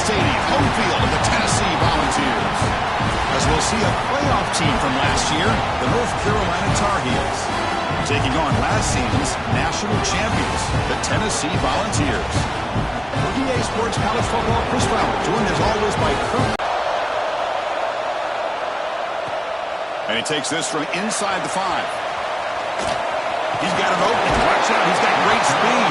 Stadium, home field of the Tennessee Volunteers. As we'll see a playoff team from last year, the North Carolina Tar Heels, taking on last season's national champions, the Tennessee Volunteers. For EA Sports College Football, Chris Fowler, joined as always by Kirk. And he takes this from inside the 5. He's got it open. Watch out. He's got great speed.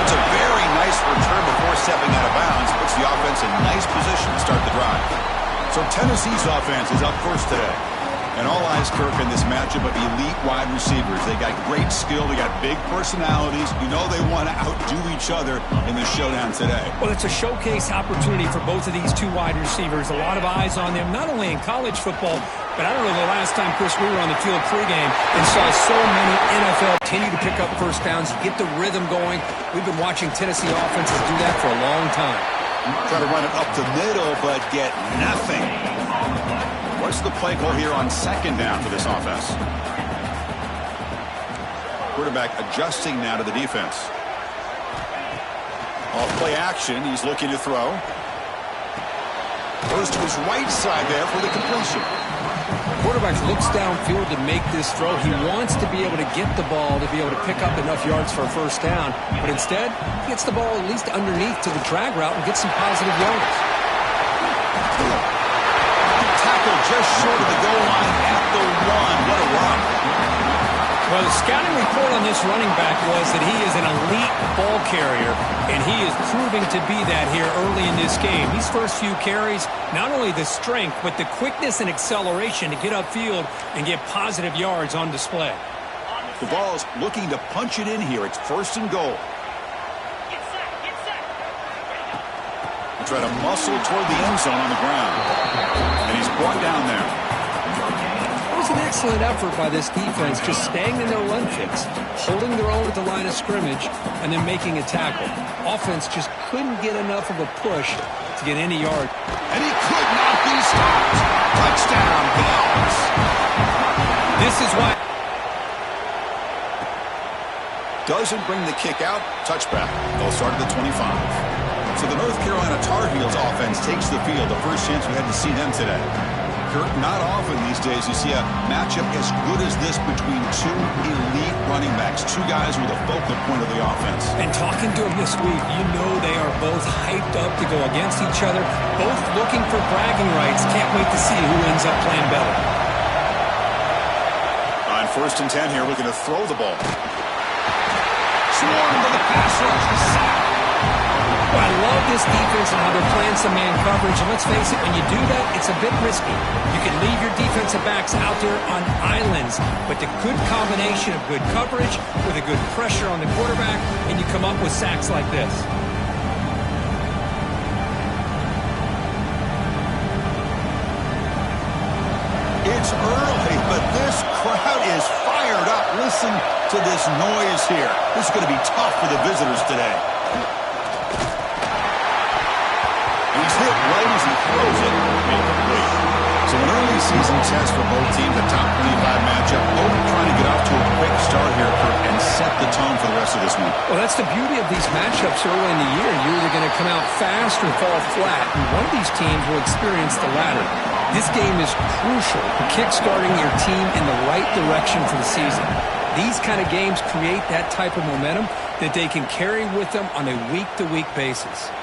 It's a very nice return before stepping out of bounds. Puts the offense in nice position to start the drive. So Tennessee's offense is up first today. And all eyes, Kirk, in this matchup of elite wide receivers. They got great skill. They got big personalities. You know they want to outdo each other in the showdown today. Well, it's a showcase opportunity for both of these two wide receivers. A lot of eyes on them, not only in college football, but I don't know the last time, Chris, we were on the field pregame and saw so many NFL continue to pick up first downs, get the rhythm going. We've been watching Tennessee offenses do that for a long time. Try to run it up the middle, but get nothing. What's the play call here on second down for this offense? Quarterback adjusting now to the defense. Off play action, he's looking to throw. Goes to his right side there for the completion. Quarterback looks downfield to make this throw. He wants to be able to get the ball to be able to pick up enough yards for a first down. But instead, he gets the ball at least underneath to the drag route and gets some positive yards. Tackle just short of the goal line at the 1. What a run. Well, the scouting report on this running back was that he is an elite ball carrier, and he is proving to be that here early in this game. These first few carries, not only the strength, but the quickness and acceleration to get upfield and get positive yards on display. The ball's looking to punch it in here. It's first and goal. Try to muscle toward the end zone on the ground. And he's brought down there. It was an excellent effort by this defense, just staying in their run fix, holding their own at the line of scrimmage, and then making a tackle. Offense just couldn't get enough of a push to get any yard. And he could not be stopped. Touchdown, Bills. This is why. Doesn't bring the kick out. Touchback. They'll start at the 25. So the North Carolina Tar Heels offense takes the field. The first chance we had to see them today. Kirk, not often these days you see a matchup as good as this between two elite running backs, two guys with a focal point of the offense. And talking to them this week, you know they are both hyped up to go against each other, both looking for bragging rights. Can't wait to see who ends up playing better. On 1st and 10 here, looking to throw the ball. Swarmed to the pass rush, the sack. Well, I love this defense and how they're playing some man coverage. And let's face it, when you do that, it's a bit risky. You can leave your defensive backs out there on islands, but the good combination of good coverage with a good pressure on the quarterback, and you come up with sacks like this. It's early, but this crowd is fired up. Listen to this noise here. This is going to be tough for the visitors today. Hit right as he throws it. Incomplete. So an early season test for both teams, a top 25 matchup. Both trying to get off to a quick start here, Kirk, and set the tone for the rest of this week. Well, that's the beauty of these matchups early in the year. You're either going to come out fast or fall flat, and one of these teams will experience the latter. This game is crucial for kickstarting your team in the right direction for the season. These kind of games create that type of momentum that they can carry with them on a week-to-week basis.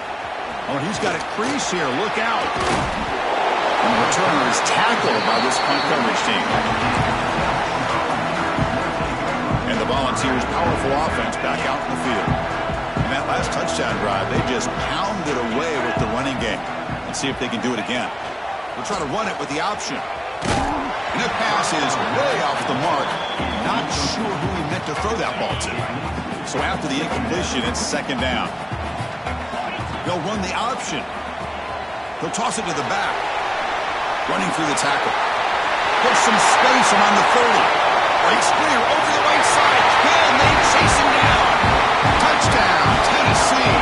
Oh, he's got a crease here. Look out. And the returner is tackled by this punt coverage team. And the Volunteers' powerful offense back out in the field. In that last touchdown drive, they just pounded away with the running game. Let's see if they can do it again. We'll try to run it with the option. And the pass is way off the mark. Not sure who he meant to throw that ball to. So after the incompletion, it's second down. They'll run the option. He'll toss it to the back. Running through the tackle. Puts some space around the 30. Breaks clear over the right side. Can they chase him down? Touchdown, Tennessee.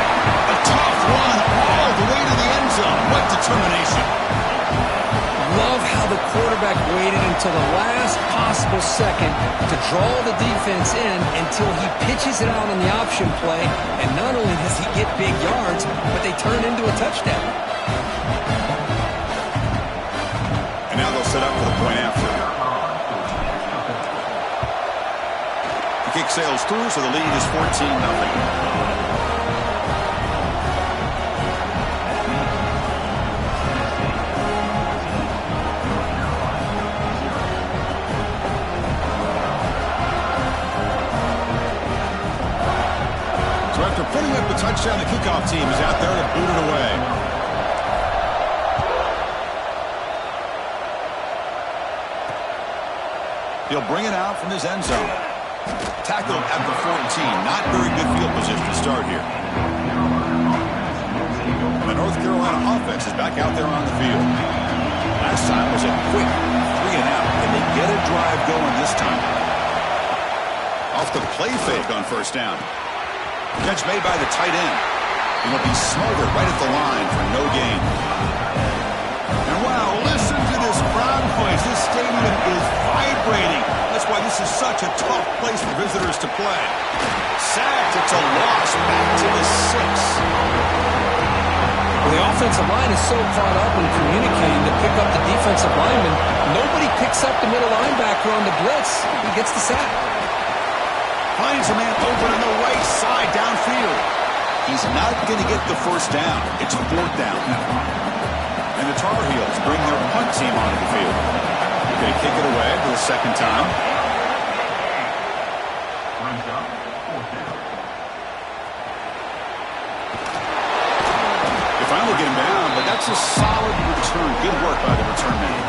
A tough run all the way to the end zone. What determination. Love how the quarterback waited until the last possible second to draw the defense in until he pitches it out on the option play. And not only does he get big yards, but they turn into a touchdown. And now they'll set up for the point after. The kick sails through, so the lead is 14-0. After putting up the touchdown, the kickoff team is out there to boot it away. He'll bring it out from his end zone. Tackled at the 14. Not very good field position to start here. And the North Carolina offense is back out there on the field. Last time was a quick 3-and-out. Can they get a drive going this time? Off the play fake on first down. Catch made by the tight end. And will be smothered right at the line for no gain. And wow, listen to this crowd noise. This stadium is vibrating. That's why this is such a tough place for visitors to play. Sacked. It's a loss back to the 6. Well, the offensive line is so caught up in communicating to pick up the defensive lineman. Nobody picks up the middle linebacker on the blitz. He gets the sack. Finds a man open on the right side downfield. He's not going to get the first down. It's 4th down now. And the Tar Heels bring their punt team onto the field. They're going to kick it away for the second time. They finally get him down, but that's a solid return. Good work by the return man.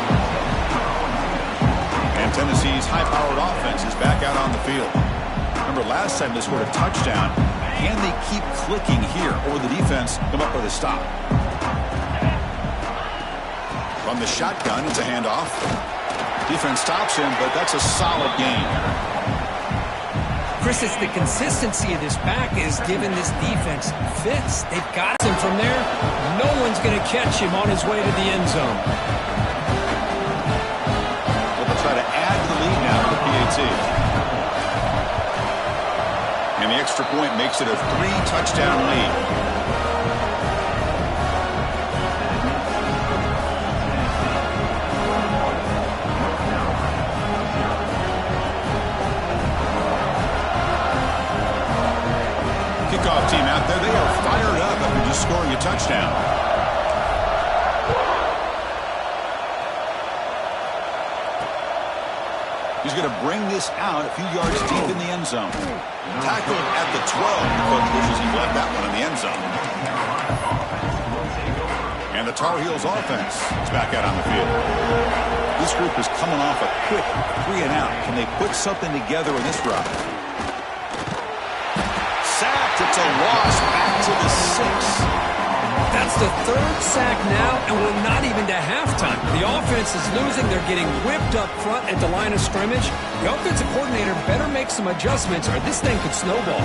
And Tennessee's high-powered offense is back out on the field. Remember last time they scored a touchdown. Can they keep clicking here, or the defense come up with a stop? From the shotgun, it's a handoff. Defense stops him, but that's a solid gain. Chris, it's the consistency of this back is giving this defense fits. They've got him from there. No one's going to catch him on his way to the end zone. They'll try to add to the lead now to the PAT. And the extra point makes it a 3-touchdown lead. Kickoff team out there, they are fired up after just scoring a touchdown. He's going to bring this out a few yards deep in the end zone. Tackled at the 12. But wishes he left that one in the end zone. And the Tar Heels offense is back out on the field. This group is coming off a quick 3-and-out. Can they put something together in this drive? Sacked. It's a loss back to the 6. That's the 3rd sack now, and we're not even to halftime. The offense is losing. They're getting whipped up front at the line of scrimmage. The offensive coordinator better make some adjustments, or this thing could snowball.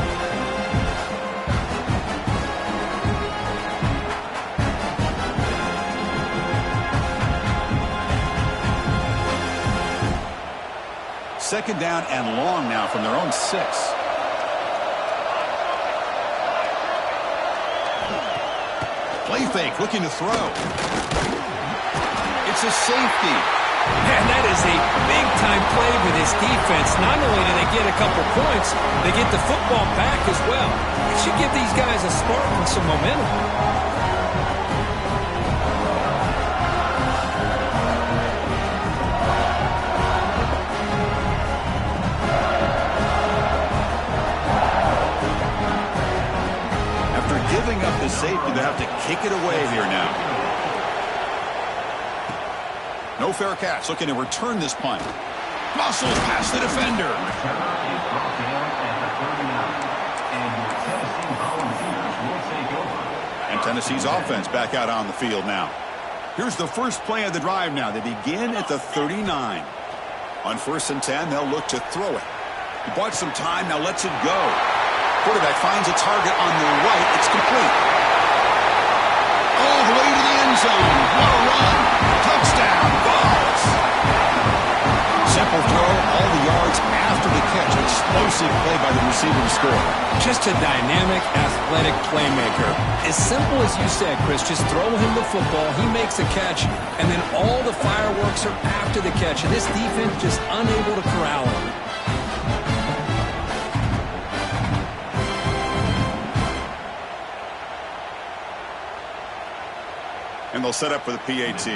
Second down and long now from their own 6. Play fake, looking to throw. It's a safety. Man, that is a big-time play for this defense. Not only do they get a couple points, they get the football back as well. It should give these guys a spark and some momentum. Giving up the safety, they have to kick it away here now. No fair catch, looking to return this punt. Muscles past the defender. And Tennessee's offense back out on the field now. Here's the first play of the drive now. They begin at the 39. On 1st and 10, they'll look to throw it. He bought some time, now lets it go. Quarterback finds a target on the right. It's complete. All the way to the end zone. What a run. Touchdown. Balls. Simple throw. All the yards after the catch. It's explosive play by the receiver to score. Just a dynamic, athletic playmaker. As simple as you said, Chris, just throw him the football, he makes a catch, and then all the fireworks are after the catch, and this defense just unable to corral him. And they'll set up for the PAT.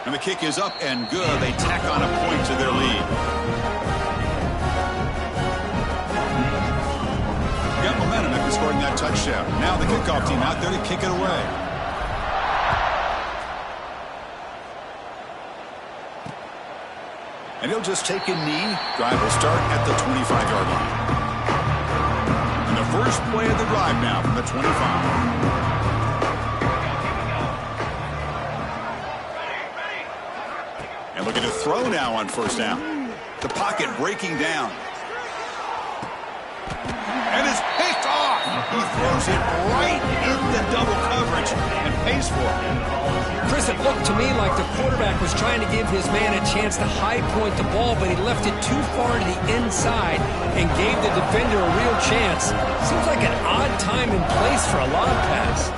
And the kick is up and good. They tack on a point to their lead. Got momentum after scoring that touchdown. Now the kickoff team out there to kick it away. And he'll just take a knee. Drive will start at the 25-yard line. And the first play of the drive now from the 25. And looking to throw now on first down. The pocket breaking down. And it's picked off. He throws it right in the double coverage and pays for it. Chris, it looked to me like the quarterback was trying to give his man a chance to high point the ball, but he left it too far to the inside and gave the defender a real chance. Seems like an odd time and place for a lob pass.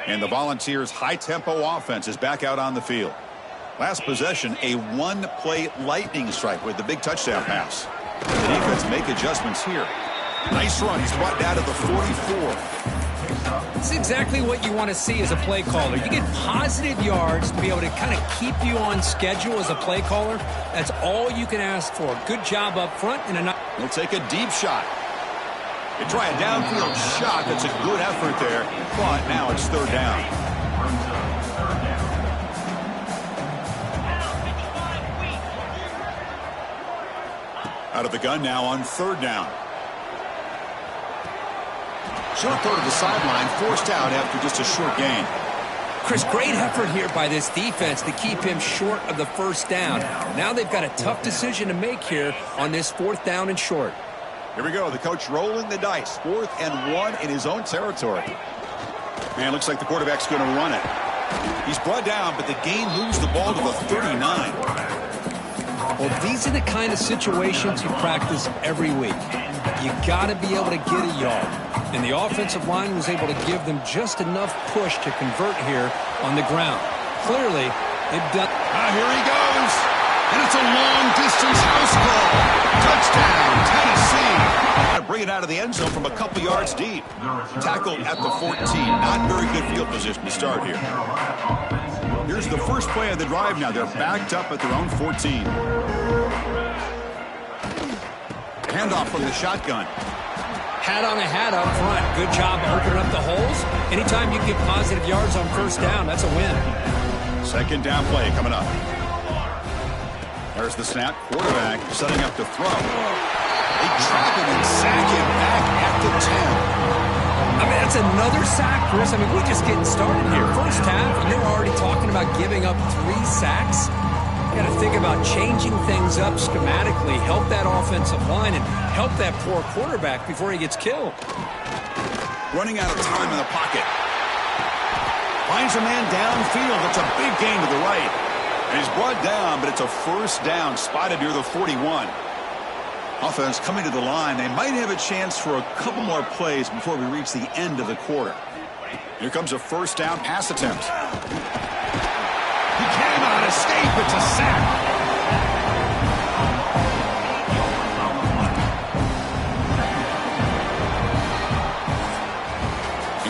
And the Volunteers' high-tempo offense is back out on the field. Last possession, a one-play lightning strike with the big touchdown pass. The defense make adjustments here. Nice run. He's brought down to the 44. It's exactly what you want to see as a play caller. You get positive yards to be able to kind of keep you on schedule as a play caller. That's all you can ask for. Good job up front. He'll take a deep shot. They try a downfield shot. That's a good effort there. But now it's third down. Out of the gun now on third down. Short throw to the sideline, forced out after just a short gain. Chris, great effort here by this defense to keep him short of the first down. Now they've got a tough decision to make here on this fourth down and short. Here we go. The coach rolling the dice. 4th and 1 in his own territory. Man, looks like the quarterback's going to run it. He's brought down, but the gain moves the ball to the 39. Well, these are the kind of situations you practice every week. You got to be able to get a yard. And the offensive line was able to give them just enough push to convert here on the ground. Clearly, they've done... Here he goes. And it's a long-distance house call. Touchdown, Tennessee. Bring it out of the end zone from a couple yards deep. Tackled at the 14. Not very good field position to start here. Here's the first play of the drive now. They're backed up at their own 14. Handoff from the shotgun. Hat on a hat up front. Good job opening up the holes. Anytime you get positive yards on first down, that's a win. Second down play coming up. There's the snap. Quarterback setting up to throw. They trap him and sack him back at the 10. I mean, that's another sack, Chris. I mean, we're just getting started here. First half, and you're already talking about giving up 3 sacks. You got to think about changing things up schematically, help that offensive line, and help that poor quarterback before he gets killed. Running out of time in the pocket. Finds a man downfield. That's a big gain to the right. And he's brought down, but it's a first down spotted near the 41. Offense coming to the line. They might have a chance for a couple more plays before we reach the end of the quarter. Here comes a first down pass attempt. He cannot escape. It's a sack.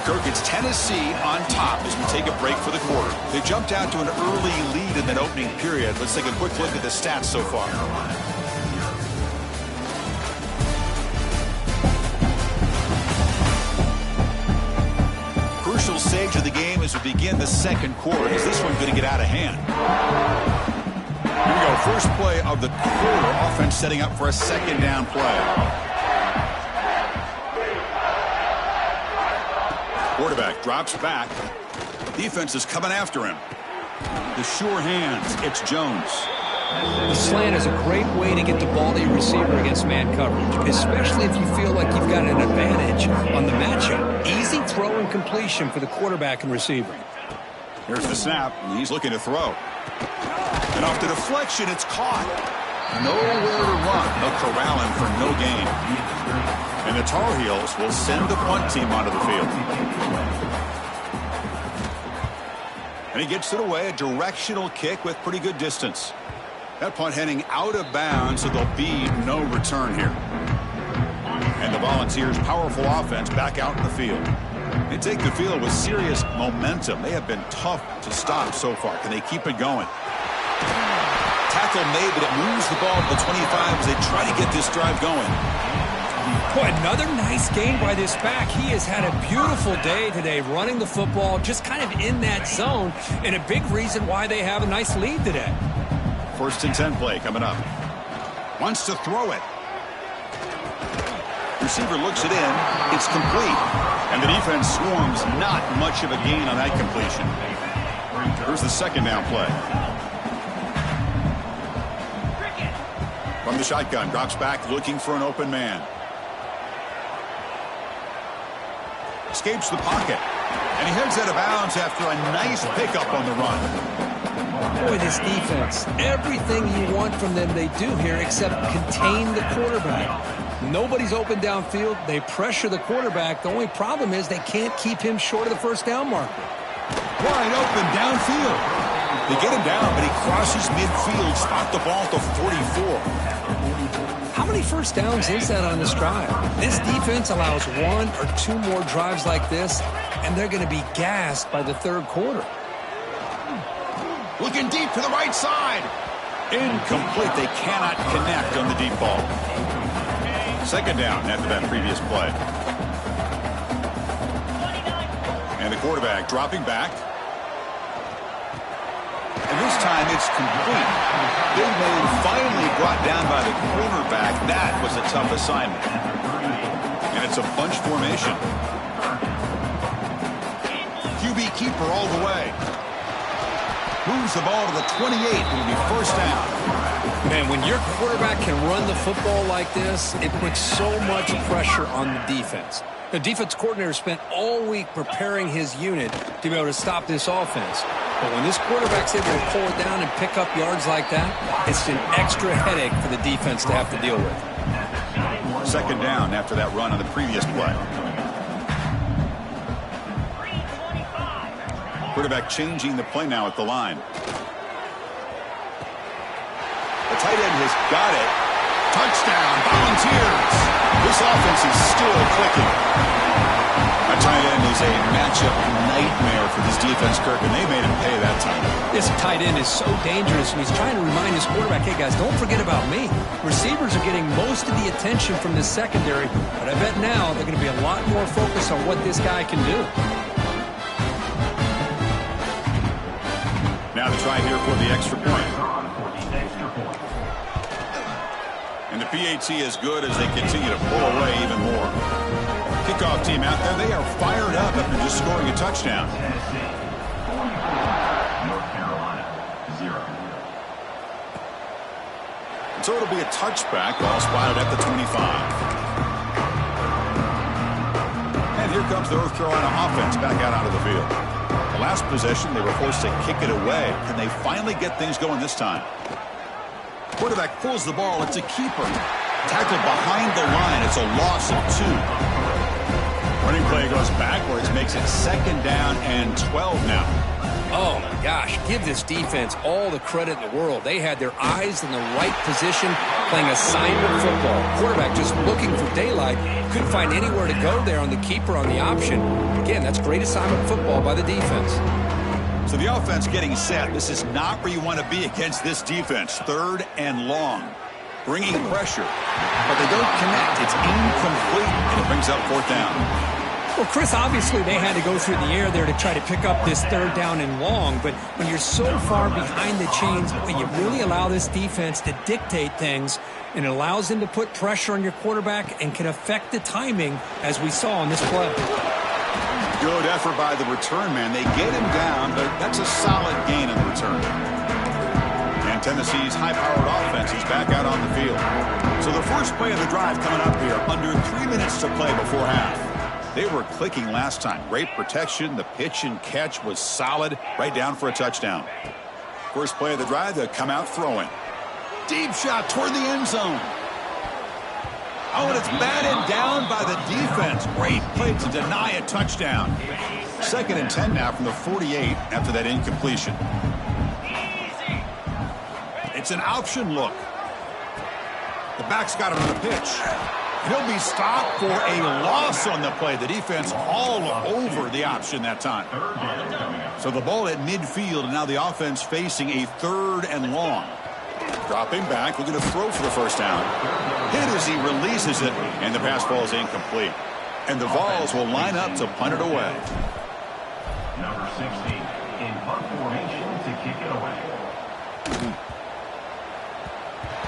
Kirk, it's Tennessee on top as we take a break for the quarter. They jumped out to an early lead in that opening period. Let's take a quick look at the stats so far. Crucial stage of the game as we begin the second quarter. Is this one going to get out of hand? Here we go. First play of the quarter. Offense setting up for a second down play. Quarterback drops back. Defense is coming after him. The sure hands. It's Jones. The slant is a great way to get the ball to your receiver against man coverage, especially if you feel like you've got an advantage on the matchup. Easy throw and completion for the quarterback and receiver. Here's the snap, and he's looking to throw. And off the deflection, it's caught. Nowhere to run. They'll corral him for no gain. And the Tar Heels will send the punt team onto the field. And he gets it away, a directional kick with pretty good distance. That punt heading out of bounds, so there'll be no return here. And the Volunteers' powerful offense back out in the field. They take the field with serious momentum. They have been tough to stop so far. Can they keep it going? Tackle made, but it moves the ball to the 25 as they try to get this drive going. Boy, another nice game by this back. He has had a beautiful day today running the football, just kind of in that zone, and a big reason why they have a nice lead today. 1st and 10 play coming up. Wants to throw it. Receiver looks it in. It's complete. And the defense swarms. Not much of a gain on that completion. Here's the 2nd down play. From the shotgun, drops back looking for an open man. Escapes the pocket. And he heads out of bounds after a nice pickup on the run. Boy, this defense, everything you want from them they do here except contain the quarterback. Nobody's open downfield. They pressure the quarterback. The only problem is they can't keep him short of the 1st down marker. Wide open downfield. They get him down, but he crosses midfield, spot the ball to 44. How many 1st downs is that on this drive? This defense allows 1 or 2 more drives like this, and they're going to be gassed by the 3rd quarter. Looking deep to the right side. Incomplete. They cannot connect on the deep ball. 2nd down after that previous play. And the quarterback dropping back. And this time it's complete. Big man finally brought down by the cornerback. That was a tough assignment. And it's a bunch formation. QB keeper all the way. Moves the ball to the 28. It'll be 1st down. Man, when your quarterback can run the football like this, it puts so much pressure on the defense. The defense coordinator spent all week preparing his unit to be able to stop this offense. But when this quarterback's able to pull it down and pick up yards like that, it's an extra headache for the defense to have to deal with. 2nd down after that run on the previous play. Quarterback changing the play now at the line. The tight end has got it. Touchdown, Volunteers. This offense is still clicking. A tight end is a matchup nightmare for this defense, Kirk, and they made him pay that time. This tight end is so dangerous, and he's trying to remind his quarterback, hey, guys, don't forget about me. Receivers are getting most of the attention from this secondary, but I bet now they're going to be a lot more focused on what this guy can do. Now to try here for the extra point. And the PAT is good as they continue to pull away even more. Kickoff team out there, they are fired up after just scoring a touchdown. And so it'll be a touchback, ball spotted at the 25. And here comes the North Carolina offense back out onto the field. The last possession, they were forced to kick it away. Can they finally get things going this time? Quarterback pulls the ball. It's a keeper. Tackled behind the line. It's a loss of 2. Running play goes backwards, makes it 2nd down and 12 now. Oh, my gosh. Give this defense all the credit in the world. They had their eyes in the right position, playing assignment football. Quarterback just looking for daylight. Couldn't find anywhere to go there on the keeper on the option. Again, that's great assignment football by the defense. So the offense getting set. This is not where you want to be against this defense. 3rd and long. Bringing pressure. But they don't connect. It's incomplete. And it brings up 4th down. Well, Chris, obviously they had to go through the air there to try to pick up this 3rd down and long, but when you're so far behind the chains, when you really allow this defense to dictate things, and it allows them to put pressure on your quarterback and can affect the timing, as we saw on this play. Good effort by the return man. They get him down, but that's a solid gain in the return. And Tennessee's high-powered offense is back out on the field. So the first play of the drive coming up here, under 3 minutes to play before half. They were clicking last time. Great protection. The pitch and catch was solid. Right down for a touchdown. First play of the drive, they'll come out throwing. Deep shot toward the end zone. Oh, and it's batted down by the defense. Great play to deny a touchdown. 2nd and 10 now from the 48 after that incompletion. It's an option look. The back's got him on the pitch. He'll be stopped for a loss on the play. The defense all over the option that time. So the ball at midfield, and now the offense facing a 3rd and long. Dropping back, looking to throw for the first down. Hit as he releases it, and the pass falls incomplete. And the Vols will line up to punt it away. Number 60 in punt formation to kick it away.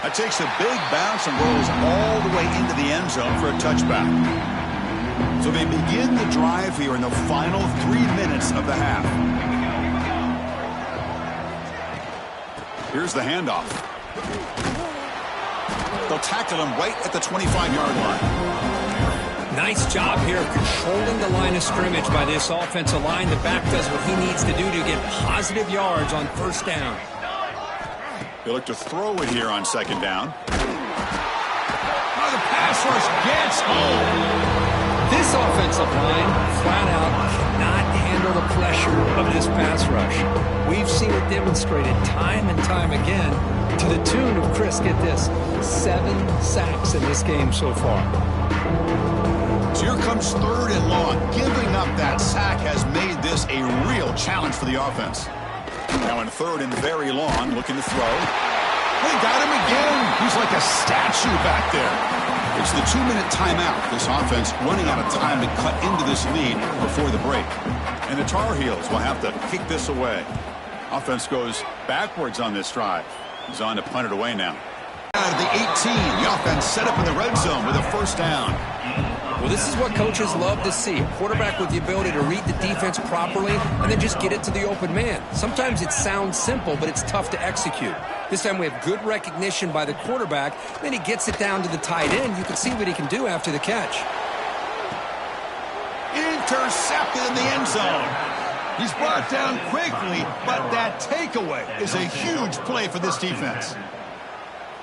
That takes a big bounce and rolls all the way into the end zone for a touchback. So they begin the drive here in the final 3 minutes of the half. Here's the handoff. They'll tackle him right at the 25-yard line. Nice job here of controlling the line of scrimmage by this offensive line. The back does what he needs to do to get positive yards on first down. They look to throw it here on 2nd down. Oh, the pass rush gets home. This offensive line, flat out, cannot handle the pressure of this pass rush. We've seen it demonstrated time and time again to the tune of, Chris, get this, 7 sacks in this game so far. So here comes 3rd and long. Giving up that sack has made this a real challenge for the offense. Now in 3rd and very long, looking to throw. They got him again. He's like a statue back there. It's the 2-minute timeout. This offense running out of time to cut into this lead before the break. And the Tar Heels will have to kick this away. Offense goes backwards on this drive. He's on to punt it away now. Out of the 18, the offense set up in the red zone with a first down. Well, this is what coaches love to see. A quarterback with the ability to read the defense properly and then just get it to the open man. Sometimes it sounds simple, but it's tough to execute. This time we have good recognition by the quarterback. Then he gets it down to the tight end. You can see what he can do after the catch. Intercepted in the end zone. He's brought down quickly, but that takeaway is a huge play for this defense.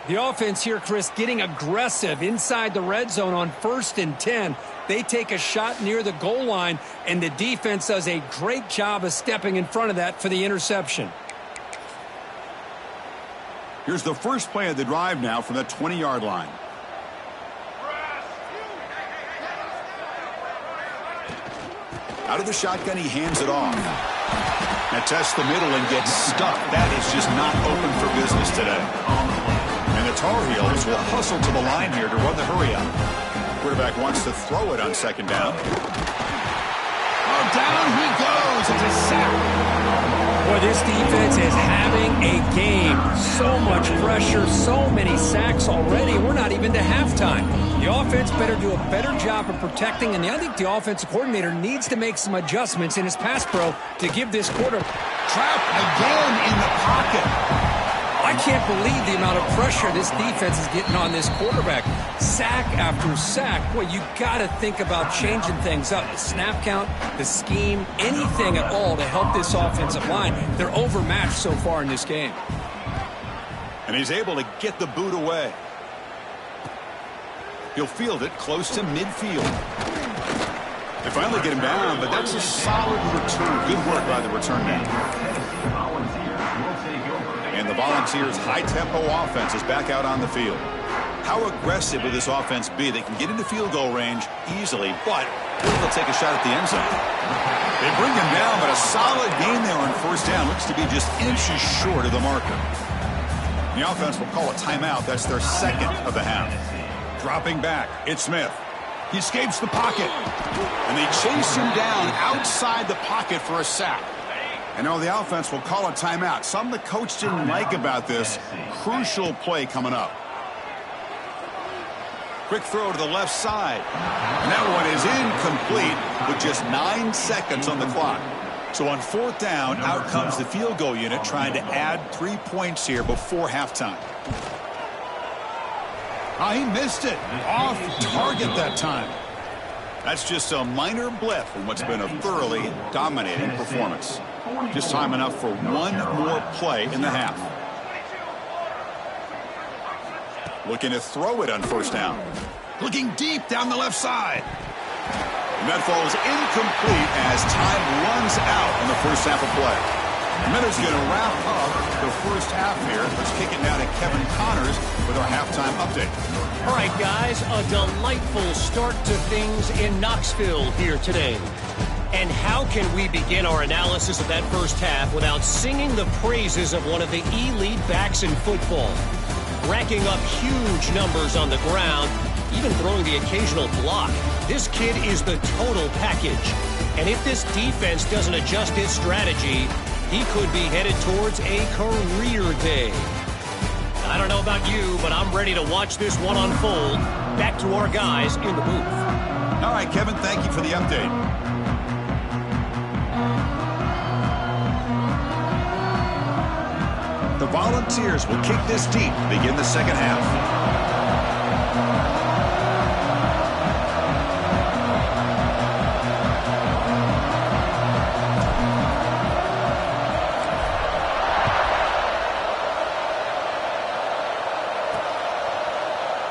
The offense here, Chris, getting aggressive inside the red zone on 1st and 10. They take a shot near the goal line, and the defense does a great job of stepping in front of that for the interception. Here's the first play of the drive now from the 20-yard line. Out of the shotgun, he hands it off. Now tests the middle and gets stuck. That is just not open for business today. And the Tar Heels will hustle to the line here to run the hurry up. Quarterback wants to throw it on 2nd down. Oh, down he goes. It's a sack. Boy, this defense is having a game. So much pressure, so many sacks already. We're not even to halftime. The offense better do a better job of protecting, and I think the offensive coordinator needs to make some adjustments in his pass pro to give this quarter. Trapped again in the pocket. I can't believe the amount of pressure this defense is getting on this quarterback. Sack after sack. Boy, you got to think about changing things up. The snap count, the scheme, anything at all to help this offensive line. They're overmatched so far in this game. And he's able to get the boot away. He'll field it close to midfield. They finally get him down, but that's a solid return. Good work by the return man. And the Volunteers' high-tempo offense is back out on the field. How aggressive will this offense be? They can get into field goal range easily, but they'll take a shot at the end zone. They bring him down, but a solid gain there on first down. Looks to be just inches short of the marker. The offense will call a timeout. That's their 2nd of the half. Dropping back, it's Smith. He escapes the pocket, and they chase him down outside the pocket for a sack. And now the offense will call a timeout. Something the coach didn't like about this. Crucial play coming up. Quick throw to the left side. And that one is incomplete with just 9 seconds on the clock. So on 4th down, out comes the field goal unit trying to add 3 points here before halftime. He missed it. Off target that time. That's just a minor blip in what's been a thoroughly dominating performance. Just time enough for one more play in the half. Looking to throw it on 1st down. Looking deep down the left side. And that falls incomplete as time runs out in the first half of play. And that is going to wrap up the first half here. Let's kick it down to Kevin Connors with our halftime update. All right, guys, a delightful start to things in Knoxville here today. And how can we begin our analysis of that first half without singing the praises of one of the elite backs in football? Racking up huge numbers on the ground, even throwing the occasional block. This kid is the total package. And if this defense doesn't adjust its strategy, he could be headed towards a career day. I don't know about you, but I'm ready to watch this one unfold. Back to our guys in the booth. All right, Kevin, thank you for the update. The Volunteers will kick this deep to begin the second half.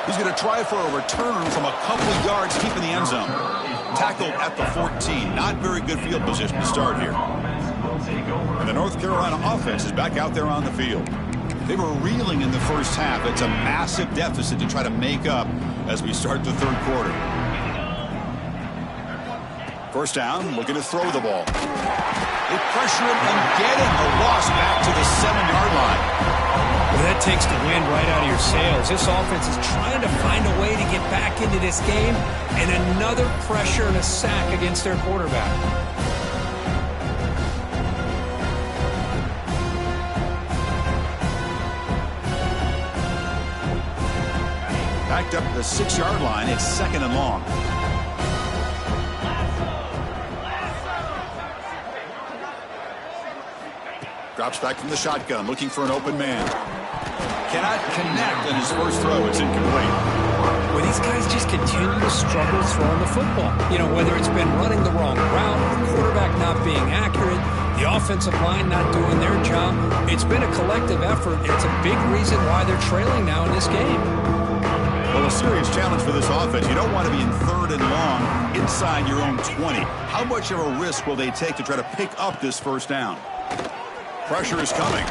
He's going to try for a return from a couple of yards deep in the end zone. Tackled at the 14. Not very good field position to start here. And the North Carolina offense is back out there on the field. They were reeling in the first half. It's a massive deficit to try to make up as we start the third quarter. 1st down, looking to throw the ball. They pressure him and get him. A loss back to the 7-yard line. Well, that takes the wind right out of your sails. This offense is trying to find a way to get back into this game, and another pressure and a sack against their quarterback. Backed up the 6-yard line. It's 2nd and long. Drops back from the shotgun, looking for an open man. Cannot connect on his first throw. It's incomplete. Well, these guys just continue to struggle throwing the football. You know, whether it's been running the wrong route, the quarterback not being accurate, the offensive line not doing their job. It's been a collective effort. It's a big reason why they're trailing now in this game. Well, a serious challenge for this offense. You don't want to be in 3rd and long inside your own 20. How much of a risk will they take to try to pick up this 1st down? Pressure is coming.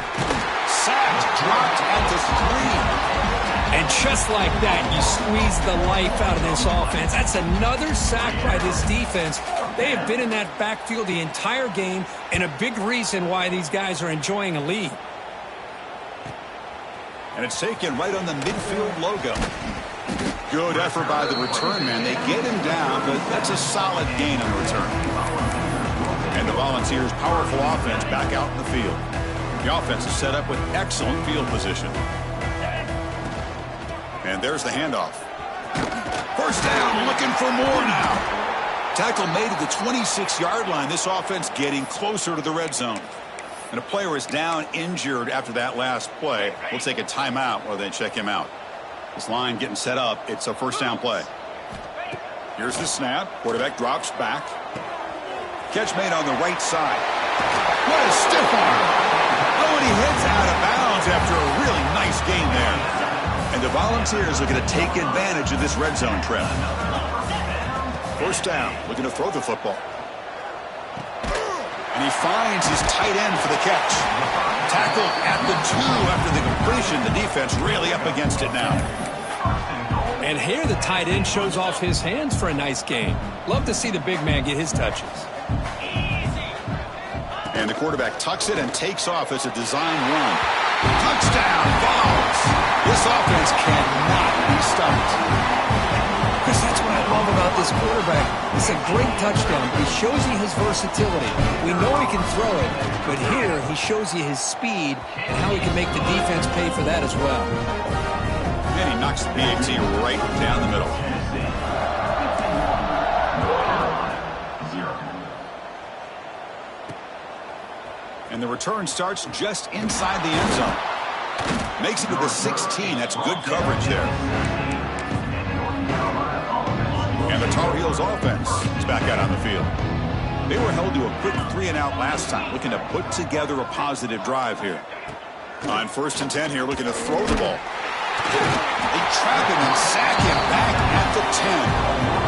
Sacked, dropped at the 3. And just like that, you squeeze the life out of this offense. That's another sack by this defense. They have been in that backfield the entire game, and a big reason why these guys are enjoying a lead. And it's taken right on the midfield logo. Good effort by the return man. They get him down, but that's a solid gain on the return. And the Volunteers' powerful offense back out in the field. The offense is set up with excellent field position. And there's the handoff. 1st down, looking for more now. Tackle made at the 26-yard line. This offense getting closer to the red zone. And a player is down injured after that last play. We'll take a timeout while they check him out. This line getting set up. It's a 1st down play. Here's the snap. Quarterback drops back. Catch made on the right side. What a stiff arm. Oh, and he heads out of bounds after a really nice gain there. And the Volunteers are going to take advantage of this red zone trip. 1st down, looking to throw the football. And he finds his tight end for the catch. Tackled at the 2 after the completion. The defense really up against it now. And here the tight end shows off his hands for a nice gain. Love to see the big man get his touches. And the quarterback tucks it and takes off as a design run. Touchdown, Vols! This offense cannot be stopped. Chris, that's what I love about this quarterback. It's a great touchdown, but he shows you his versatility. We know he can throw it, but here he shows you his speed and how he can make the defense pay for that as well. And he knocks the PAT right down the middle. And the return starts just inside the end zone. Makes it to the 16. That's good coverage there. And the Tar Heels offense is back out on the field. They were held to a quick 3-and-out last time, looking to put together a positive drive here. On 1st and 10 here, looking to throw the ball. They trap him and sack him back at the 10.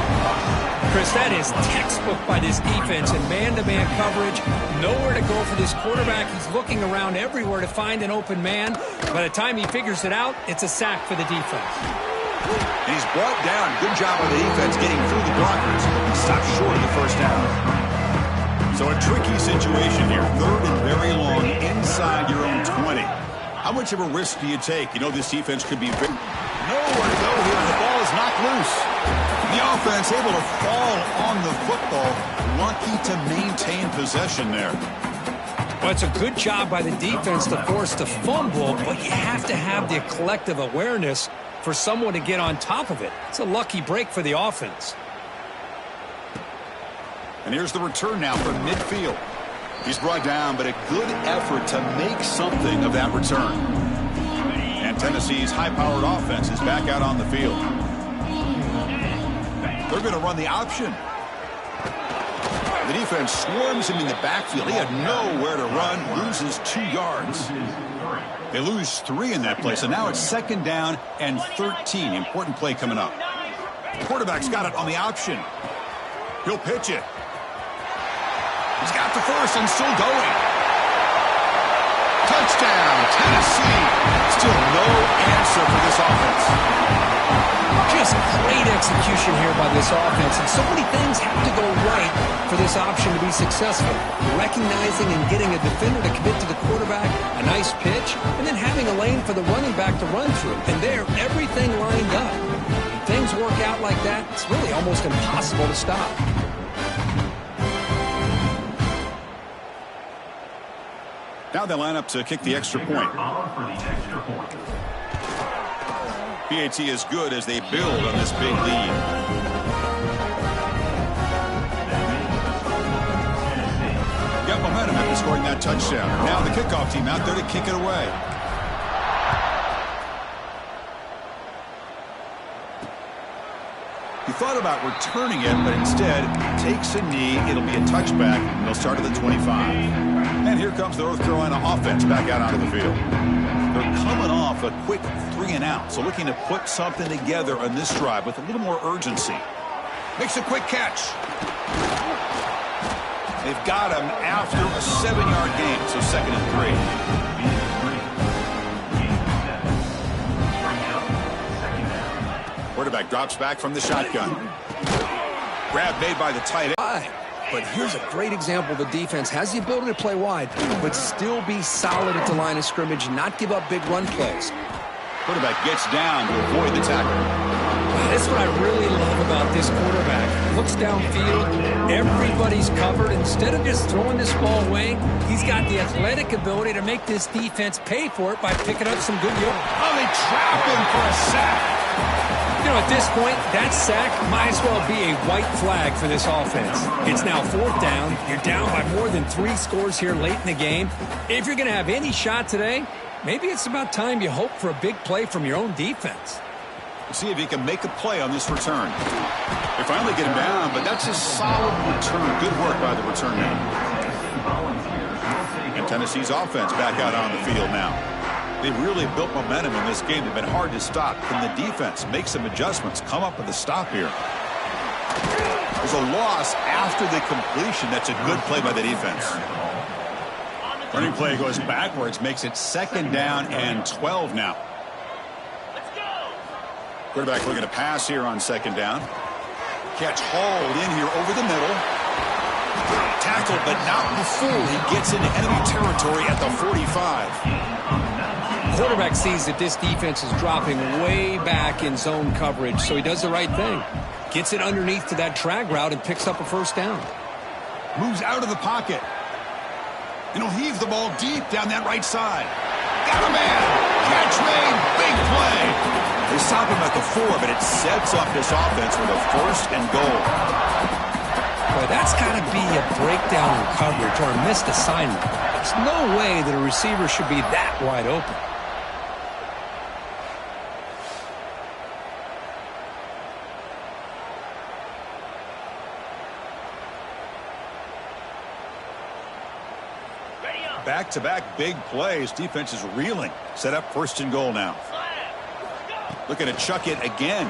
Chris, that is textbook by this defense in man-to-man coverage. Nowhere to go for this quarterback. He's looking around everywhere to find an open man. By the time he figures it out, it's a sack for the defense. And he's brought down. Good job by the defense getting through the blockers. Stopped short of the first down. So a tricky situation here. 3rd and very long inside your own 20. How much of a risk do you take? You know this defense could be nowhere to go here. The ball is knocked loose. The offense able to fall on the football. Lucky to maintain possession there. Well, it's a good job by the defense to force the fumble, but you have to have the collective awareness for someone to get on top of it. It's a lucky break for the offense. And here's the return now from midfield. He's brought down, but a good effort to make something of that return. And Tennessee's high-powered offense is back out on the field. They're going to run the option. The defense swarms him in the backfield. He had nowhere to run, loses 2 yards. They lose 3 in that play, so now it's 2nd down and 13. Important play coming up. The quarterback's got it on the option. He'll pitch it. He's got the first and still going. Touchdown, Tennessee. Still no answer for this offense. Just great execution here by this offense, and so many things have to go right for this option to be successful. Recognizing and getting a defender to commit to the quarterback, a nice pitch, and then having a lane for the running back to run through. And there, everything lined up. When things work out like that, it's really almost impossible to stop. Now they line up to kick the extra point. PAT is good as they build on this big lead. Got momentum after scoring that touchdown. Now the kickoff team out there to kick it away. He thought about returning it, but instead takes a knee. It'll be a touchback. They'll start at the 25. And here comes the North Carolina offense back out onto the field. They're coming off a quick 3-and-out, so looking to put something together on this drive with a little more urgency. Makes a quick catch. They've got him after a 7-yard gain, so 2nd and 3. Quarterback drops back from the shotgun. Grab made by the tight end. But here's a great example. The defense has the ability to play wide, but still be solid at the line of scrimmage, not give up big run plays. Quarterback gets down to avoid the tackle. That's what I really love about this quarterback. Looks downfield, everybody's covered. Instead of just throwing this ball away, he's got the athletic ability to make this defense pay for it by picking up some good yards. Oh, they trap him for a sack. You know, at this point, that sack might as well be a white flag for this offense. It's now 4th down. You're down by more than 3 scores here late in the game. If you're going to have any shot today, maybe it's about time you hope for a big play from your own defense. We'll see if he can make a play on this return. They finally get him down, but that's a solid return. Good work by the return man. And Tennessee's offense back out on the field now. They've really built momentum in this game. They've been hard to stop. Can the defense make some adjustments, come up with a stop here? There's a loss after the completion. That's a good play by the defense. Running play goes backwards, makes it 2nd down and 12 now. Quarterback looking to pass here on 2nd down. Catch hauled in here over the middle. Tackled, but not before he gets into enemy territory at the 45. Quarterback sees that this defense is dropping way back in zone coverage, so he does the right thing. Gets it underneath to that drag route and picks up a 1st down. Moves out of the pocket. And he'll heave the ball deep down that right side. Got a man. Catch made. Big play. They stop him at the 4, but it sets up this offense with a 1st and goal. Boy, that's got to be a breakdown in coverage or a missed assignment. There's no way that a receiver should be that wide open. Back-to-back big plays. Defense is reeling. Set up 1st and goal now. Looking to chuck it again.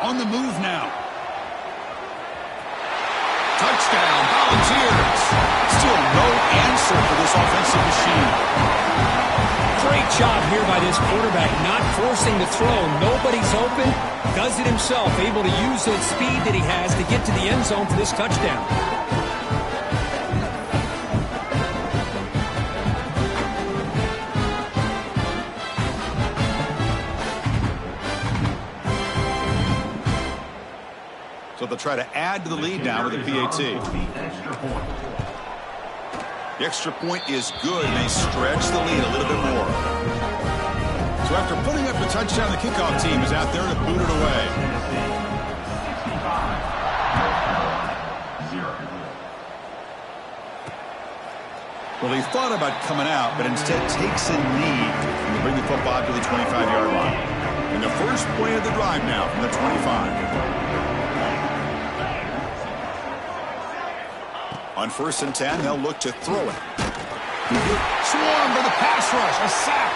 On the move now. Touchdown, Volunteers. Still no answer for this offensive machine. Great job here by this quarterback, not forcing the throw. Nobody's open. Does it himself, able to use the speed that he has to get to the end zone for this touchdown. So they'll try to add to the lead now with a PAT. The extra point is good, and they stretch the lead a little bit more. So after putting up the touchdown, the kickoff team is out there to boot it away. Well, he thought about coming out, but instead takes a knee to bring the football to the 25-yard line. And the first play of the drive now from the 25. On 1st and 10, they'll look to throw it. Swarm for the pass rush, a sack.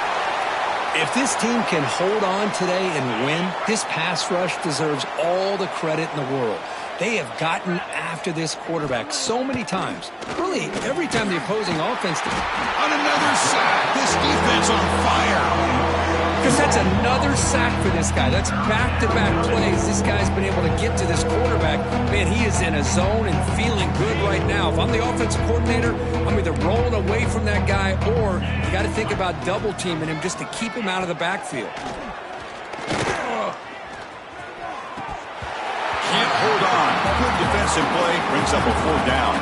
If this team can hold on today and win, this pass rush deserves all the credit in the world. They have gotten after this quarterback so many times. Really, every time the opposing offense... On another sack, this defense on fire. Because that's another sack for this guy. That's back-to-back plays. This guy's been able to get to this quarterback. Man, he is in a zone and feeling good right now. If I'm the offensive coordinator, I'm either rolling away from that guy or you got to think about double-teaming him just to keep him out of the backfield. Can't hold on. Good defensive play. Brings up a 4th down.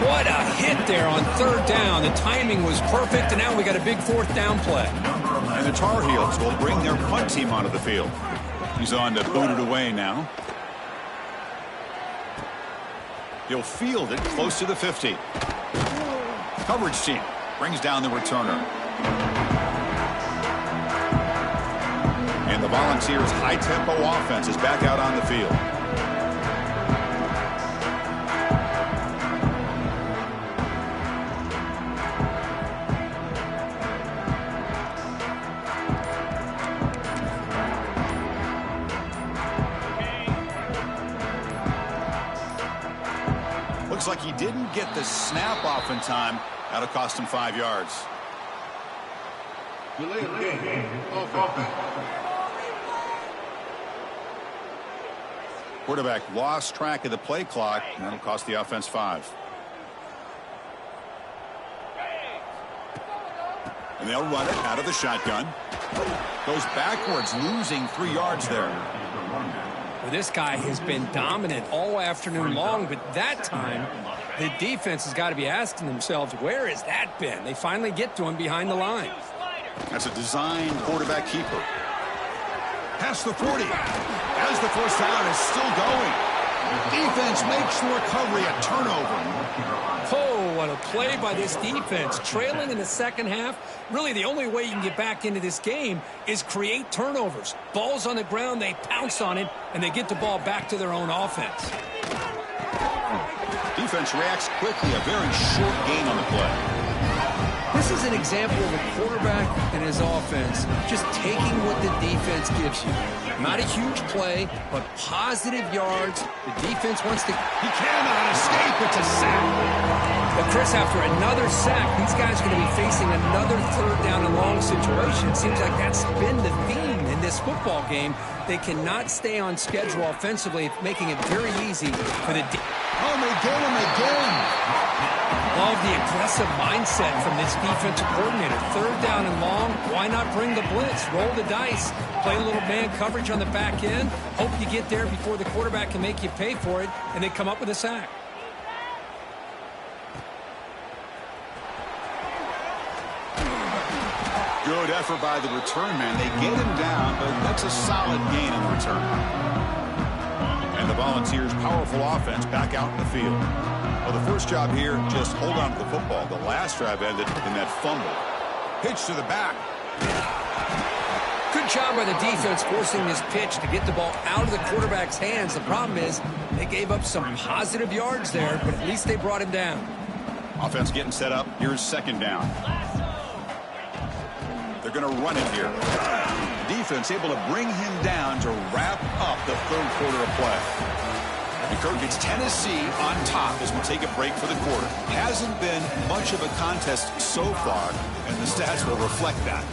What a hit there on 3rd down. The timing was perfect, and now we got a big 4th down play. And the Tar Heels will bring their punt team onto the field. He's on to boot it away now. He'll field it close to the 50. Coverage team brings down the returner. And the Volunteers' high-tempo offense is back out on the field. Looks like he didn't get the snap off in time. That'll cost him 5 yards. Quarterback lost track of the play clock, and that'll cost the offense 5. And they'll run it out of the shotgun. Goes backwards, losing 3 yards there. Well, this guy has been dominant all afternoon long, but that time the defense has got to be asking themselves, where has that been? They finally get to him behind the line. That's a designed quarterback keeper. Past the 40. As the 1st down is still going. Defense makes the recovery a turnover. Oh, what a play by this defense. Trailing in the 2nd half. Really, the only way you can get back into this game is create turnovers. Ball's on the ground, they pounce on it, and they get the ball back to their own offense. Defense reacts quickly. A very short gain on the play. This is an example of a quarterback and his offense just taking what the defense gives you. Not a huge play, but positive yards. The defense wants to... He cannot escape. It's a sack. But, Chris, after another sack, these guys are going to be facing another 3rd down and long situation. It seems like that's been the theme in this football game. They cannot stay on schedule offensively, making it very easy for the... Oh, they get him again. Love the aggressive mindset from this defensive coordinator. 3rd down and long, why not bring the blitz? Roll the dice, play a little man coverage on the back end, hope you get there before the quarterback can make you pay for it, and they come up with a sack. Good effort by the return man. They get him down, but that's a solid gain in the return. And the Volunteers' powerful offense back out in the field. Well, the first job here, just hold on to the football. The last drive ended in that fumble. Pitch to the back. Good job by the defense forcing this pitch to get the ball out of the quarterback's hands. The problem is they gave up some positive yards there, but at least they brought him down. Offense getting set up. Here's second down. They're going to run it here. Defense able to bring him down to wrap up the third quarter of play. And Kirk, it's Tennessee on top as we take a break for the quarter. Hasn't been much of a contest so far, and the stats will reflect that.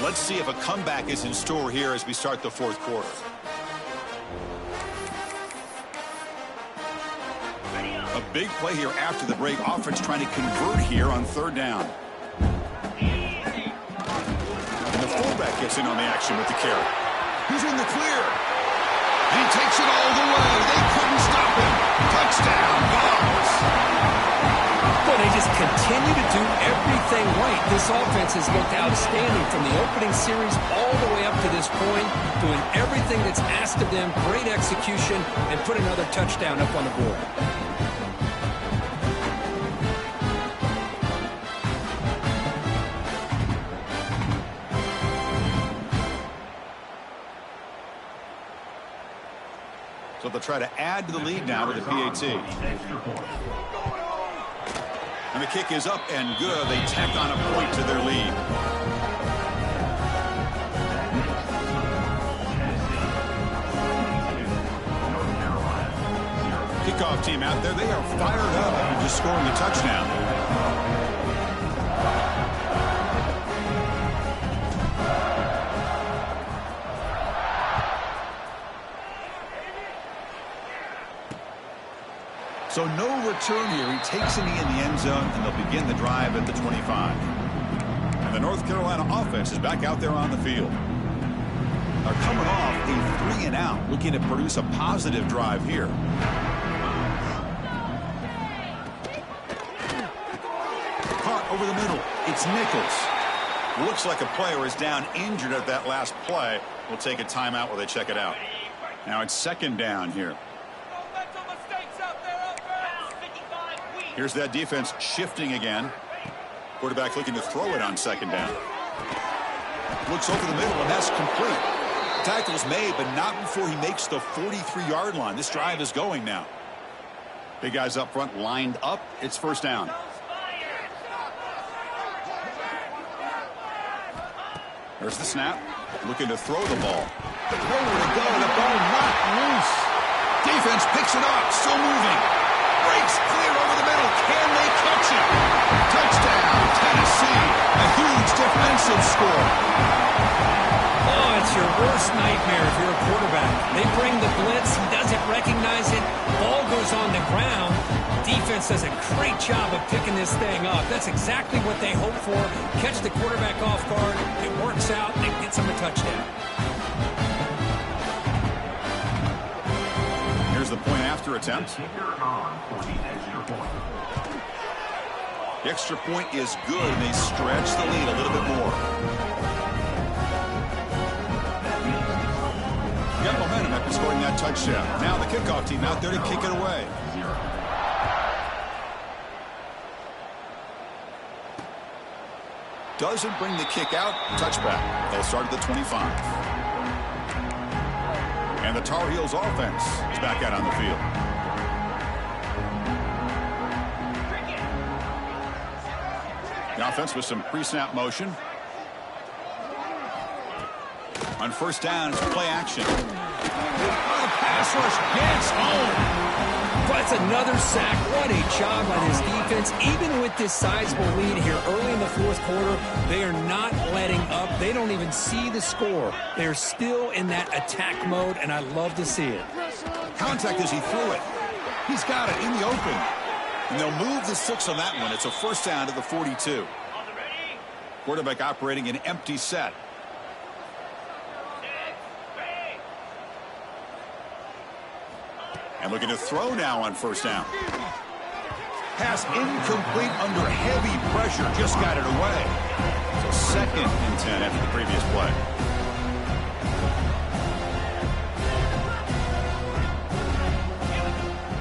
Let's see if a comeback is in store here as we start the fourth quarter. A big play here after the break. Offense trying to convert here on third down. And the fullback gets in on the action with the carry. He's in the clear. And he takes it all the way. They couldn't stop him. Touchdown, Dogs. Well, they just continue to do everything right. This offense has looked outstanding from the opening series all the way up to this point, doing everything that's asked of them, great execution, and put another touchdown up on the board. So they'll try to add to the lead now with the PAT. And the kick is up and good. They tack on a point to their lead. Kickoff team out there. They are fired up after just scoring a touchdown. So no return here. He takes a knee in the end zone, and they'll begin the drive at the 25. And the North Carolina offense is back out there on the field. They're coming off a 3-and-out, looking to produce a positive drive here. Caught over the middle. It's Nichols. Looks like a player is down injured at that last play. We'll take a timeout while they check it out. Now it's second down here. Here's that defense shifting again. Quarterback looking to throw it on second down. Looks over the middle, and that's complete. Tackle's made, but not before he makes the 43-yard line. This drive is going now. Big guys up front lined up. It's first down. There's the snap. Looking to throw the ball. Nowhere to go. The ball knocked loose. Defense picks it up. Still moving. Breaks clear over the middle. Can they catch it? Touchdown, Tennessee. A huge defensive score. Oh, it's your worst nightmare if you're a quarterback. They bring the blitz. He doesn't recognize it. Ball goes on the ground. Defense does a great job of picking this thing up. That's exactly what they hope for. Catch the quarterback off guard. It works out. It gets him a touchdown. Here's the point after attempt. The extra point is good, and they stretch the lead a little bit more. Got momentum after scoring that touchdown. Now the kickoff team out there to kick it away. Doesn't bring the kick out. Touchback. They'll start at the 25. And the Tar Heels offense is back out on the field. The offense with some pre-snap motion. On first down, it's play action. Oh, the pass rush gets home. That's another sack. What a job by this defense. Even with this sizable lead here early in the fourth quarter, they are not letting up. They don't even see the score. They're still in that attack mode, and I love to see it. Contact as he threw it. He's got it in the open. And they'll move the 6 on that one. It's a first down to the 42. Quarterback operating an empty set. And looking to throw now on first down. Pass incomplete under heavy pressure. Just got it away. So second and 10 after the previous play.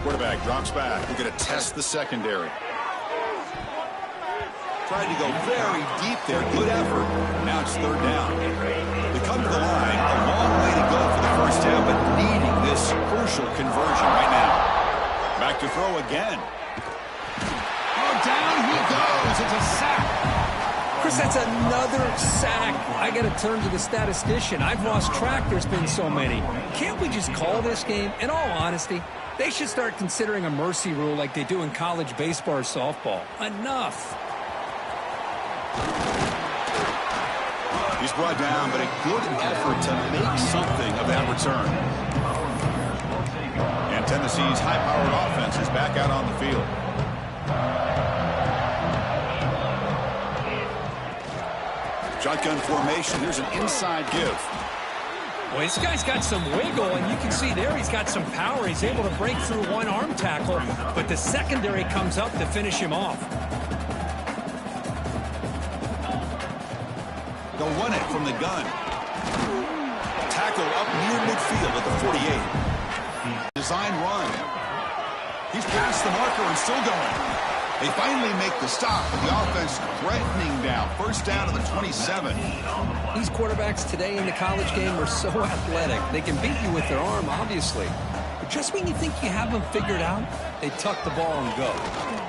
Quarterback drops back. We're going to test the secondary. Tried to go very deep there. Good effort. Now it's third down. They come to the line. A long way to go for the first down, but needing this crucial conversion right now. Back to throw again. Oh, down he goes. It's a sack. Chris, that's another sack. I got to turn to the statistician. I've lost track. There's been so many. Can't we just call this game? In all honesty, they should start considering a mercy rule like they do in college baseball or softball. Enough. He's brought down, but a good effort to make something of that return. And Tennessee's high-powered offense is back out on the field. Shotgun formation. Here's an inside give. Well, this guy's got some wiggle, and you can see there he's got some power. He's able to break through one arm tackle, but the secondary comes up to finish him off. They'll run it from the gun. Tackle up near midfield at the 48. Design run. He's past the marker and still going. They finally make the stop, but the offense threatening down. First down to the 27. These quarterbacks today in the college game are so athletic. They can beat you with their arm, obviously. But just when you think you have them figured out, they tuck the ball and go.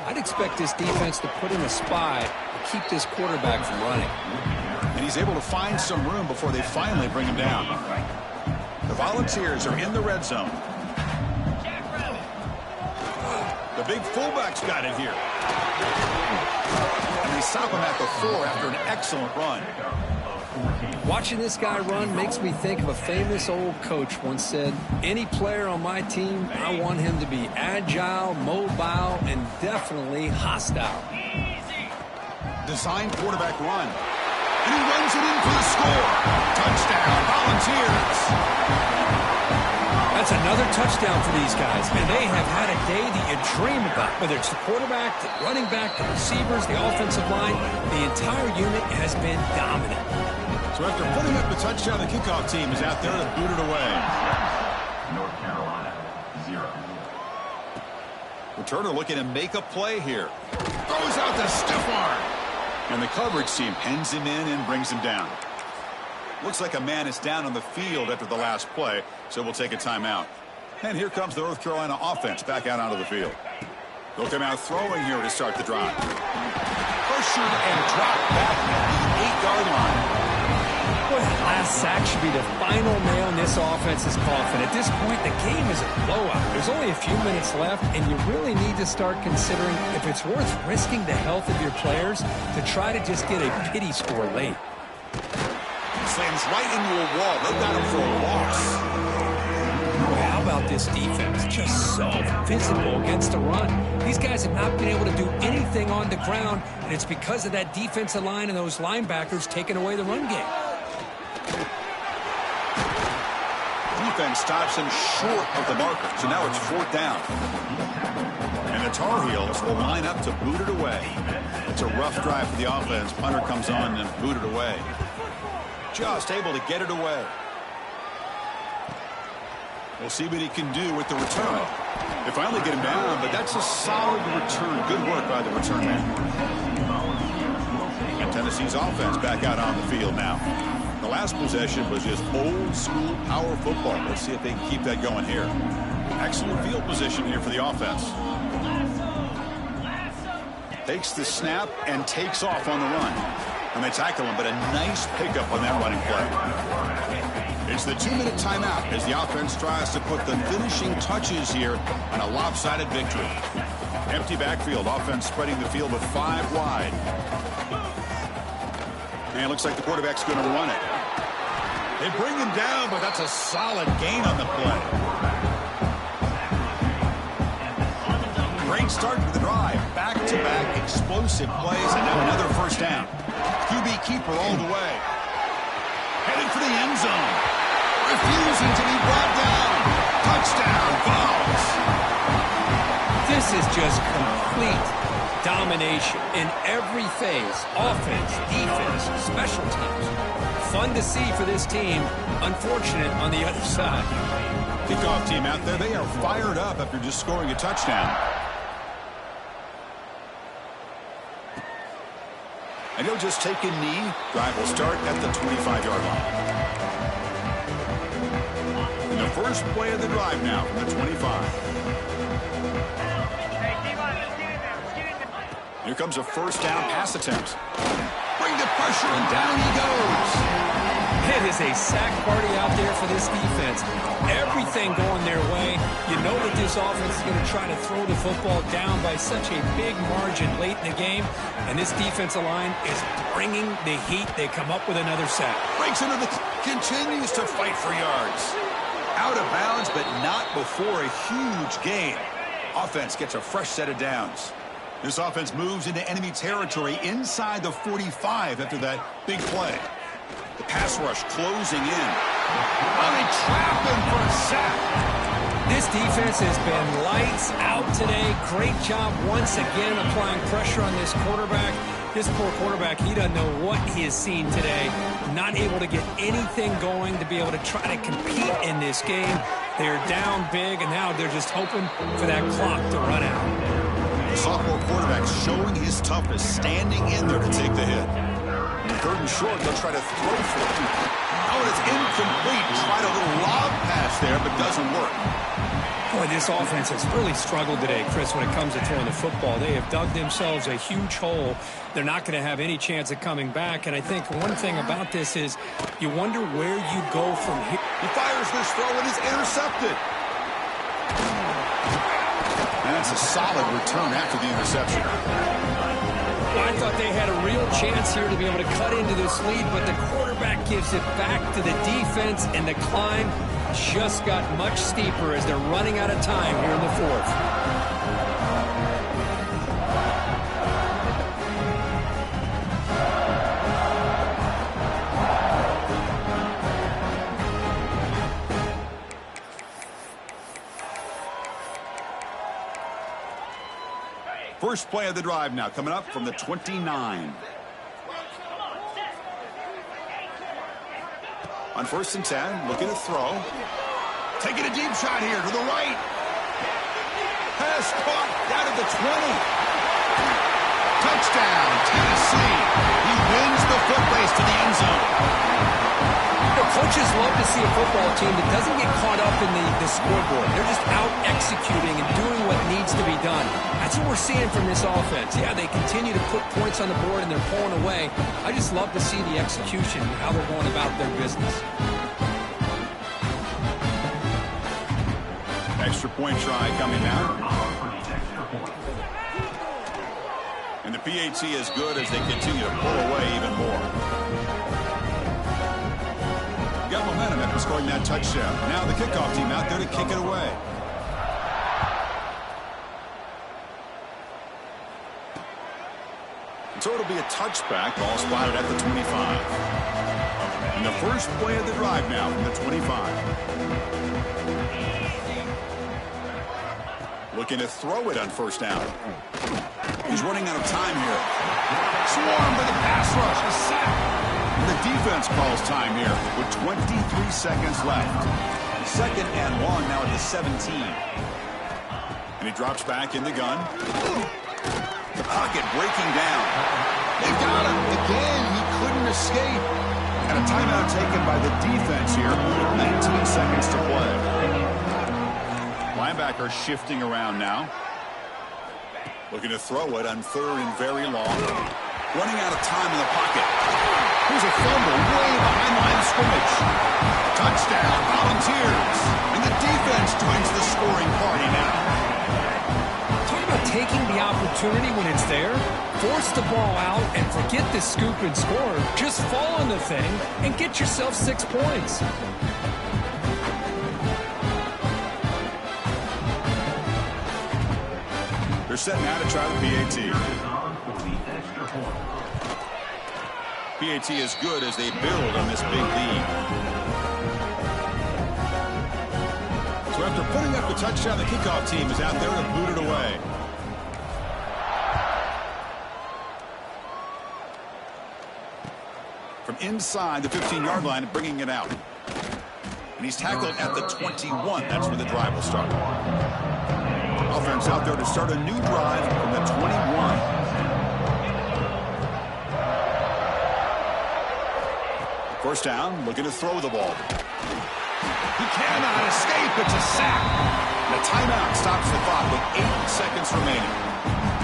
I'd expect this defense to put in a spy to keep this quarterback from running. And he's able to find some room before they finally bring him down. The Volunteers are in the red zone. The big fullback's got it here. And they stop him at the 4 after an excellent run. Watching this guy run makes me think of a famous old coach once said, any player on my team, I want him to be agile, mobile, and definitely hostile. Design quarterback run. And he runs it in for the score. Touchdown, Volunteers. That's another touchdown for these guys, and they have had a day that you dream about. Whether it's the quarterback, the running back, the receivers, the offensive line, the entire unit has been dominant. So after putting up the touchdown, the kickoff team is out there to boot it away. North Carolina, 0. Returner looking to make a play here. Throws out the stiff arm. And the coverage team pins him in and brings him down. Looks like a man is down on the field after the last play, so we'll take a timeout. And here comes the North Carolina offense back out onto the field. They'll come out throwing here to start the drive. Pressured and dropped back at the 8-yard line. Boy, that last sack should be the final nail in this offense's coffin. At this point, the game is a blowout. There's only a few minutes left, and you really need to start considering if it's worth risking the health of your players to try to just get a pity score late. Slams right into a wall. They've got him for a loss. How about this defense? Just so physical against the run. These guys have not been able to do anything on the ground, and it's because of that defensive line and those linebackers taking away the run game. Defense stops him short of the marker, so now it's fourth down. And the Tar Heels will line up to boot it away. It's a rough drive for the offense. Punter comes on and boot it away. Just able to get it away. We'll see what he can do with the return. They finally get him down, but that's a solid return. Good work by the return man. And Tennessee's offense back out on the field now. The last possession was just old school power football. Let's see if they can keep that going here. Excellent field position here for the offense. Takes the snap and takes off on the run. And they tackle him, but a nice pickup on that running play. It's the 2-minute timeout as the offense tries to put the finishing touches here on a lopsided victory. Empty backfield, offense spreading the field with 5 wide. And it looks like the quarterback's going to run it. They bring him down, but that's a solid gain on the play. Great start to the drive. Back-to-back explosive plays, and now another first down. QB keeper all the way. Headed for the end zone. Refusing to be brought down. Touchdown, Vols. This is just complete domination in every phase. Offense, defense, special teams. Fun to see for this team. Unfortunate on the other side. Kickoff team out there, they are fired up after just scoring a touchdown. And he'll just take a knee. Drive will start at the 25-yard line. And the first play of the drive now from the 25. Here comes a first down pass attempt. Bring the pressure, and down he goes. It is a sack party out there for this defense. Everything going their way. You know that this offense is going to try to throw the football down by such a big margin late in the game. And this defensive line is bringing the heat. They come up with another sack. Breaks into the... continues to fight for yards. Out of bounds, but not before a huge gain. Offense gets a fresh set of downs. This offense moves into enemy territory inside the 45 after that big play. The pass rush closing in. Oh, they trap him for a sack. This defense has been lights out today. Great job once again applying pressure on this quarterback. This poor quarterback, he doesn't know what he has seen today. Not able to get anything going to be able to try to compete in this game. They're down big, and now they're just hoping for that clock to run out. The sophomore quarterback showing his toughness, standing in there to take the hit. And third and short, they'll try to throw for it. Oh, it's incomplete. Tried a little lob pass there, but doesn't work. Boy, this offense has really struggled today, Chris, when it comes to throwing the football. They have dug themselves a huge hole. They're not going to have any chance of coming back. And I think one thing about this is you wonder where you go from here. He fires this throw and is intercepted. And that's a solid return after the interception. I thought they had a real chance here to be able to cut into this lead, but the quarterback gives it back to the defense, and the climb just got much steeper as they're running out of time here in the fourth. First play of the drive now coming up from the 29. On 1st and 10, looking to throw. Taking a deep shot here to the right. Pass caught down at the 20. Touchdown, Tennessee. He wins the foot race to the end zone. Coaches love to see a football team that doesn't get caught up in the scoreboard. They're just out executing and doing what needs to be done. That's what we're seeing from this offense. Yeah, they continue to put points on the board and they're pulling away. I just love to see the execution and how they're going about their business. Extra point try coming now. And the PAT is good as they continue to pull away even more. Got momentum after scoring that touchdown. Now the kickoff team out there to kick it away. So it'll be a touchback, ball spotted at the 25. And the first play of the drive now from the 25. Looking to throw it on first down. He's running out of time here. Swarmed by the pass rush. A sack. The defense calls time here with 23 seconds left. 2nd and 1 now at the 17. And he drops back in the gun. The pocket breaking down. They've got him. Again, he couldn't escape. And a timeout taken by the defense here with 19 seconds to play. Linebacker shifting around now. Looking to throw it on 3rd and very long. Running out of time in the pocket. Here's a fumble way behind the line of scrimmage. Touchdown, Volunteers. And the defense joins the scoring party now. Talk about taking the opportunity when it's there. Force the ball out and forget the scoop and score. Just fall on the thing and get yourself 6 points. They're setting out to try the PAT. PAT is good as they build on this big lead. So after putting up the touchdown, the kickoff team is out there to boot it away. From inside the 15-yard line, bringing it out. And he's tackled at the 21. That's where the drive will start. Offense out there to start a new drive from the 21. First down, looking to throw the ball. He cannot escape. It's a sack. And a timeout stops the clock with 8 seconds remaining.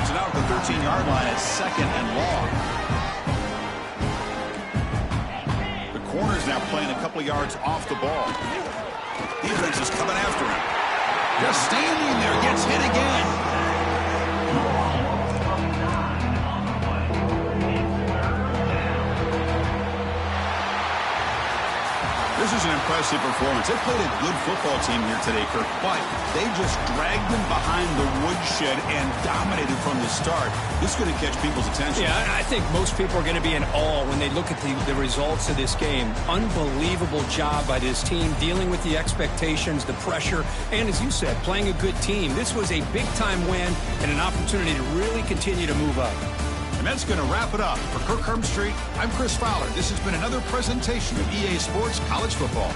So now at the 13-yard line, it's 2nd and long. The corner's now playing a couple yards off the ball. Defense is coming after him. Just standing there, gets hit again. This is an impressive performance. They played a good football team here today, Kirk, but they just dragged them behind the woodshed and dominated from the start. This is going to catch people's attention. Yeah, I think most people are going to be in awe when they look at the results of this game. Unbelievable job by this team, dealing with the expectations, the pressure, and as you said, playing a good team. This was a big-time win and an opportunity to really continue to move up. And that's going to wrap it up. For Kirk Herbstreit, I'm Chris Fowler. This has been another presentation of EA Sports College Football.